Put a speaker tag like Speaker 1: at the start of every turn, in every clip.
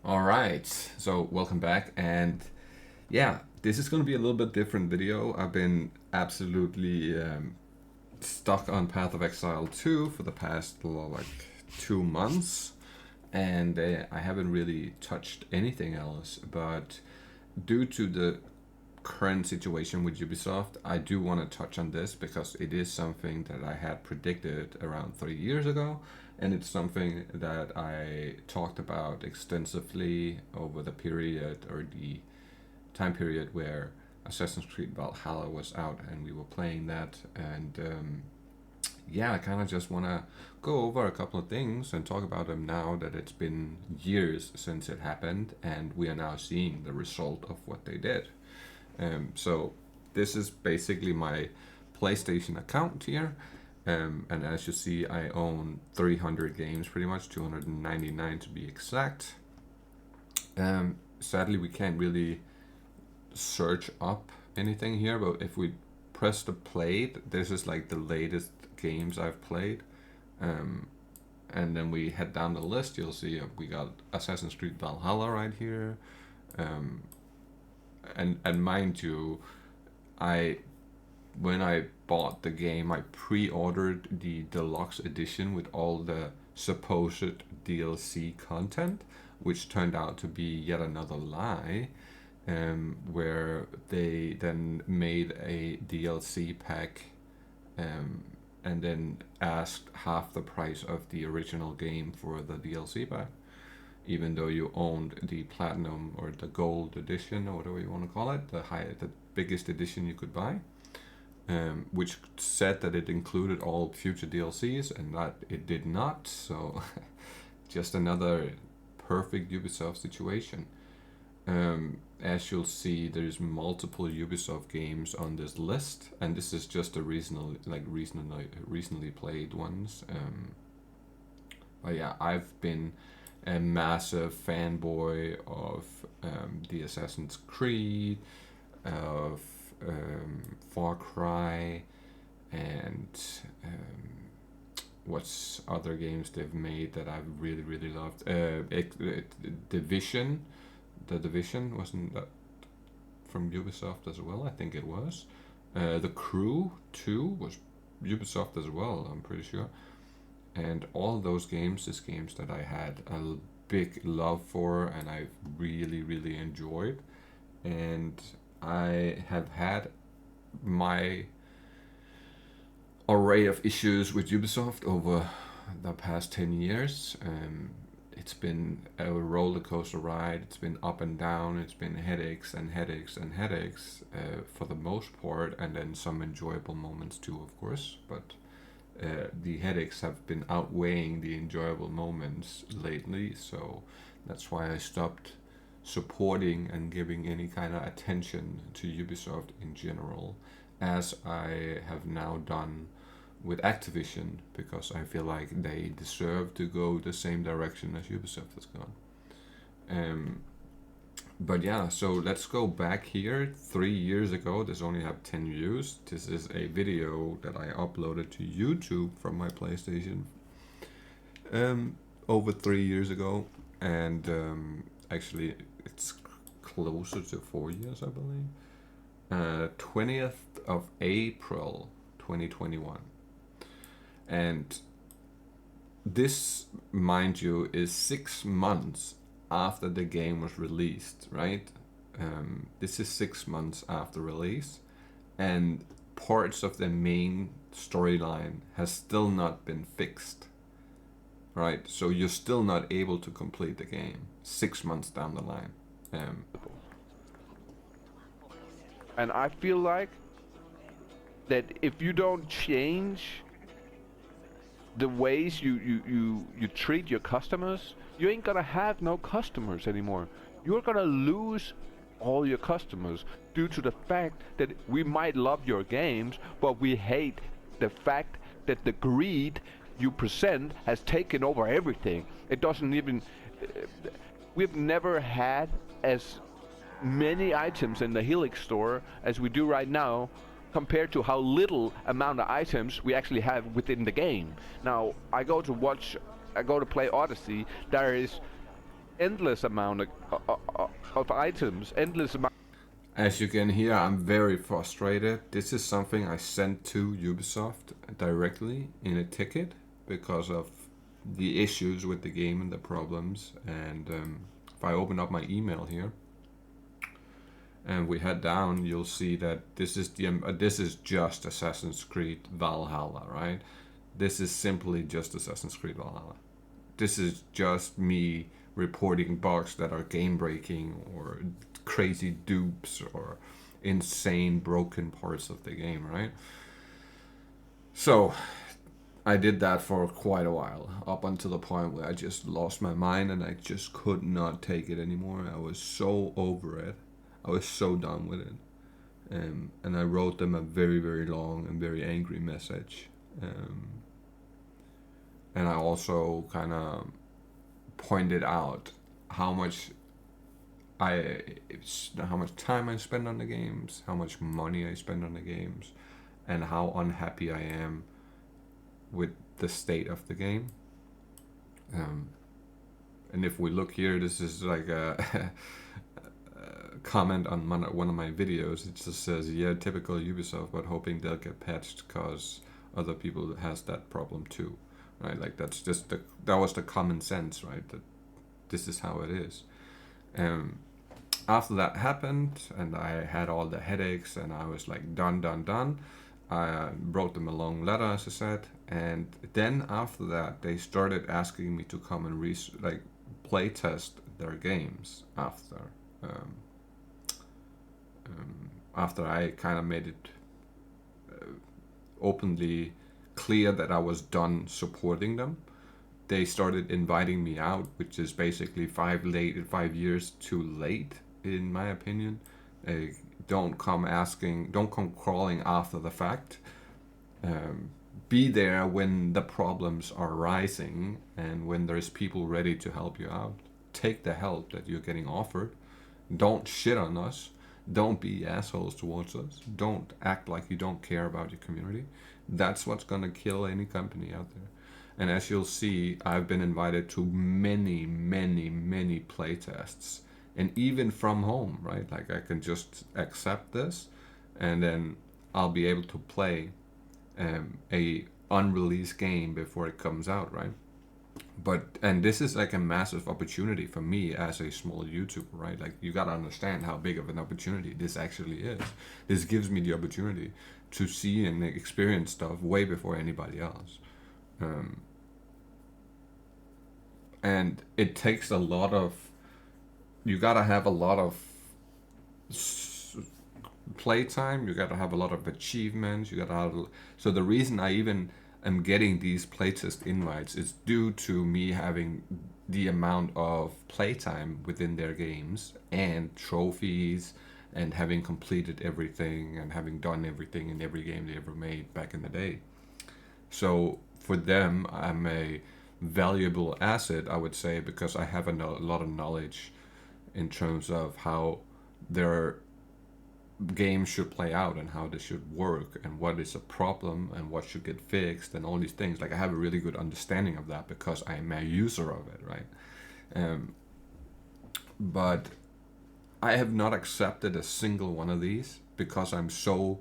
Speaker 1: All right, so welcome back, and yeah, this is going to be a little bit different video. I've been absolutely stuck on Path of Exile 2 for the past like 2 months, and I haven't really touched anything else. But due to the current situation with Ubisoft, I do want to touch on this because it is something that I had predicted around 3 years ago, and it's something that I talked about extensively over the period or the time period where Assassin's Creed Valhalla was out and we were playing that. And yeah, I kind of just want to go over a couple of things and talk about them now that it's been years since it happened and we are now seeing the result of what they did. So this is basically my PlayStation account here. And as you see, I own 300 games pretty much, 299 to be exact. Sadly, we can't really search up anything here, but if we press the play, this is like the latest games I've played. And then we head down the list, you'll see we got Assassin's Creed Valhalla right here. And mind you, when I bought the game, I pre-ordered the deluxe edition with all the supposed DLC content, which turned out to be yet another lie, where they then made a DLC pack and then asked half the price of the original game for the DLC pack, even though you owned the platinum or the gold edition or whatever you want to call it, the biggest edition you could buy, which said that it included all future DLCs, and that it did not. So just another perfect Ubisoft situation. As you'll see, there's multiple Ubisoft games on this list, and this is just the recently played ones. But yeah, I've been a massive fanboy of the Assassin's Creed, of Far Cry, and what's other games they've made that I've really loved. Division. The Division, wasn't that from Ubisoft as well? I think it was. The Crew 2 was Ubisoft as well, I'm pretty sure. And all those games is games that I had a big love for and I've really enjoyed. And I have had my array of issues with Ubisoft over the past 10 years. It's been a roller coaster ride. It's been up and down. It's been headaches for the most part, and then some enjoyable moments too, of course. But the headaches have been outweighing the enjoyable moments lately, so that's why I stopped supporting and giving any kind of attention to Ubisoft in general, as I have now done with Activision, because I feel like they deserve to go the same direction as Ubisoft has gone. But yeah, so let's go back here 3 years ago. This only have 10 views. This is a video that I uploaded to YouTube from my PlayStation over 3 years ago, and actually it's closer to 4 years, I believe. 20th of April 2021. And this, mind you, is 6 months after the game was released, right? This is 6 months after release, and parts of the main storyline has still not been fixed, right? So you're still not able to complete the game 6 months down the line.
Speaker 2: And I feel like that if you don't change the ways you treat your customers, you ain't gonna have no customers anymore. You're gonna lose all your customers due to the fact that we might love your games, but we hate the fact that the greed you present has taken over everything. It doesn't even... we've never had as many items in the Helix store as we do right now, compared to how little amount of items we actually have within the game. Now, I go to play Odyssey, there is endless amount of items, endless amount.
Speaker 1: As you can hear, I'm very frustrated. This is something I sent to Ubisoft directly in a ticket because of the issues with the game and the problems. And if I open up my email here and we head down, you'll see that this is just Assassin's Creed Valhalla, right? This is simply just Assassin's Creed Valhalla. This is just me reporting bugs that are game breaking or crazy dupes or insane broken parts of the game, right? So I did that for quite a while, up until the point where I just lost my mind and I just could not take it anymore. I was so over it. I was so done with it. And I wrote them a very, very long and very angry message. And I also kind of pointed out how much how much time I spend on the games, how much money I spend on the games, and how unhappy I am with the state of the game. And if we look here, this is like a comment on one of my videos. It just says, "Yeah, typical Ubisoft, but hoping they'll get patched because other people has that problem too." Right? Like that's just that was the common sense, right? That this is how it is. After that happened, and I had all the headaches, and I was like done. I wrote them a long letter, as I said, and then after that, they started asking me to come and play test their games after I kind of made it openly clear that I was done supporting them. They started inviting me out, which is basically 5 years too late, in my opinion. Don't come crawling after the fact. Be there when the problems are rising and when there's people ready to help you out. Take the help that you're getting offered. Don't shit on us. Don't be assholes towards us. Don't act like you don't care about your community. That's what's gonna kill any company out there. And as you'll see, I've been invited to many playtests, and even from home, right? Like I can just accept this, and then I'll be able to play a unreleased game before it comes out, right? And this is like a massive opportunity for me as a small YouTuber, right? Like you gotta understand how big of an opportunity this actually is. This gives me the opportunity to see and experience stuff way before anybody else. And it takes a lot of, you gotta have a lot of playtime, you gotta have a lot of achievements, you gotta have, so the reason I even am getting these playtest invites is due to me having the amount of playtime within their games and trophies and having completed everything and having done everything in every game they ever made back in the day. So for them, I'm a valuable asset, I would say, because I have a lot of knowledge in terms of how their game should play out and how they should work and what is a problem and what should get fixed and all these things. Like I have a really good understanding of that because I'm a user of it, right? But I have not accepted a single one of these because I'm so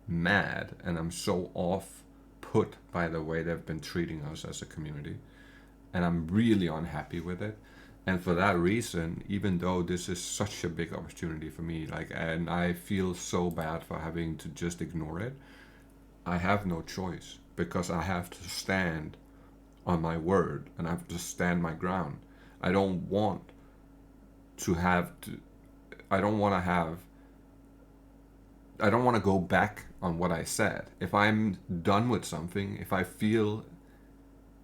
Speaker 1: mad and I'm so off put by the way they've been treating us as a community, and I'm really unhappy with it. And for that reason, even though this is such a big opportunity for me, and I feel so bad for having to just ignore it, I have no choice because I have to stand on my word and I have to stand my ground. I don't want to go back on what I said. If I'm done with something, if I feel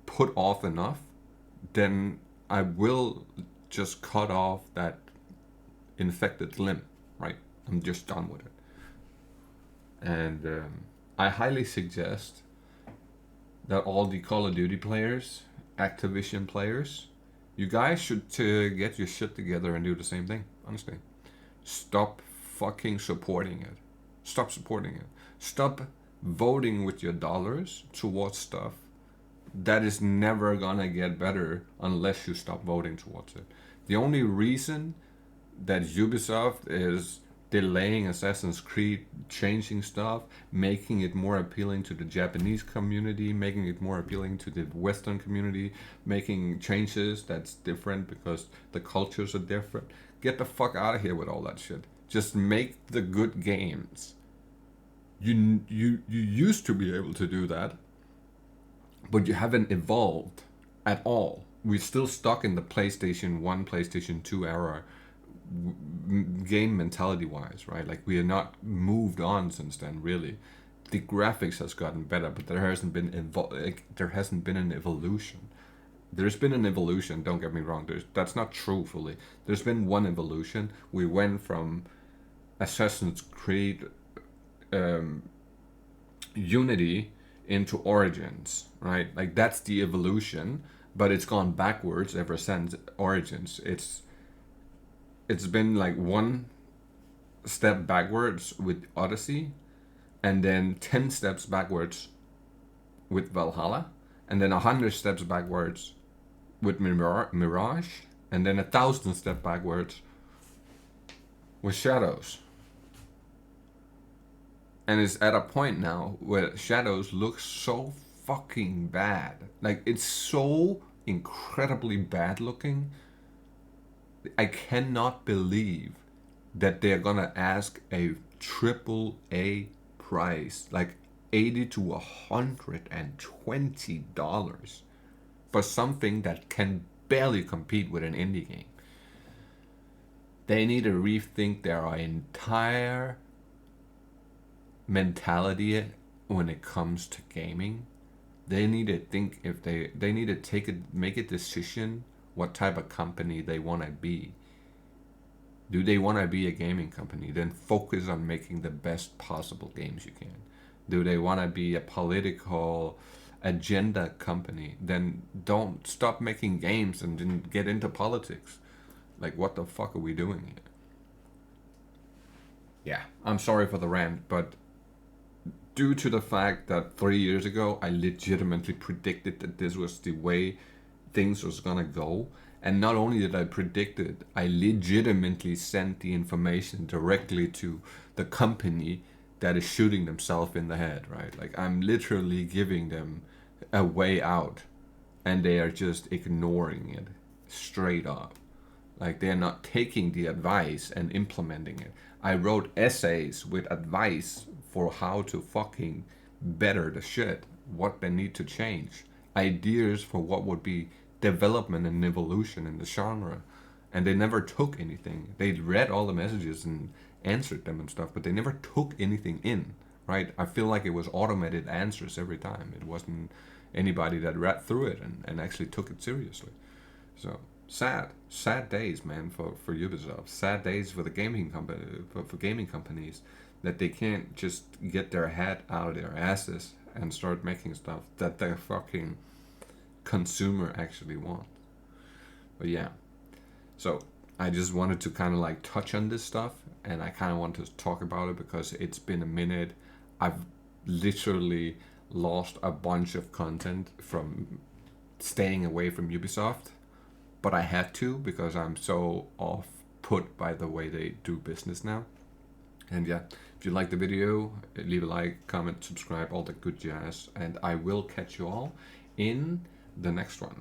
Speaker 1: put off enough, then I will just cut off that infected limb, right? I'm just done with it. And I highly suggest that all the Call of Duty players, Activision players, you guys should get your shit together and do the same thing, honestly. Stop fucking supporting it. Stop supporting it. Stop voting with your dollars towards stuff that is never gonna get better unless you stop voting towards it. The only reason that Ubisoft is delaying Assassin's Creed, changing stuff, making it more appealing to the Japanese community, making it more appealing to the Western community, making changes that's different because the cultures are different. Get the fuck out of here with all that shit. Just make the good games. You used to be able to do that, but you haven't evolved at all. We're still stuck in the PlayStation 1, PlayStation 2 era, game mentality wise, right? Like, we are not moved on since then, really. The graphics has gotten better, but there hasn't been there hasn't been an evolution. There's been an evolution, don't get me wrong. That's not true fully. There's been one evolution. We went from Assassin's Creed Unity into Origins, right? Like, that's the evolution, but it's gone backwards ever since Origins. It's been like one step backwards with Odyssey, and then 10 steps backwards with Valhalla, and then 100 steps backwards with Mirage, and then 1,000 steps backwards with Shadows. And it's at a point now where Shadows looks so fucking bad. Like, it's so incredibly bad looking. I cannot believe that they're gonna ask a AAA price, like $80 to $120 for something that can barely compete with an indie game. They need to rethink their entire mentality when it comes to gaming. They need to think if they need to make a decision what type of company they want to be. Do they want to be a gaming company? Then focus on making the best possible games you can. Do they want to be a political agenda company? Then don't stop making games and then get into politics. Like, what the fuck are we doing here? Yeah, I'm sorry for the rant, but due to the fact that 3 years ago I legitimately predicted that this was the way things was gonna go, and not only did I predict it, I legitimately sent the information directly to the company that is shooting themselves in the head, right? Like, I'm literally giving them a way out, and they are just ignoring it straight up. Like, they're not taking the advice and implementing it. I wrote essays with advice for how to fucking better the shit, what they need to change, ideas for what would be development and evolution in the genre, and they never took anything. They read all the messages and answered them and stuff, but they never took anything in, right? I feel like it was automated answers every time. It wasn't anybody that read through it and actually took it seriously. So sad days, man, for Ubisoft. Sad days for the gaming company, for gaming companies, that they can't just get their head out of their asses and start making stuff that the fucking consumer actually wants. But yeah, so I just wanted to kind of like touch on this stuff, and I kind of want to talk about it because it's been a minute. I've literally lost a bunch of content from staying away from Ubisoft, but I had to because I'm so off put by the way they do business now. And yeah, if you like the video, leave a like, comment, subscribe, all the good jazz, and I will catch you all in the next one.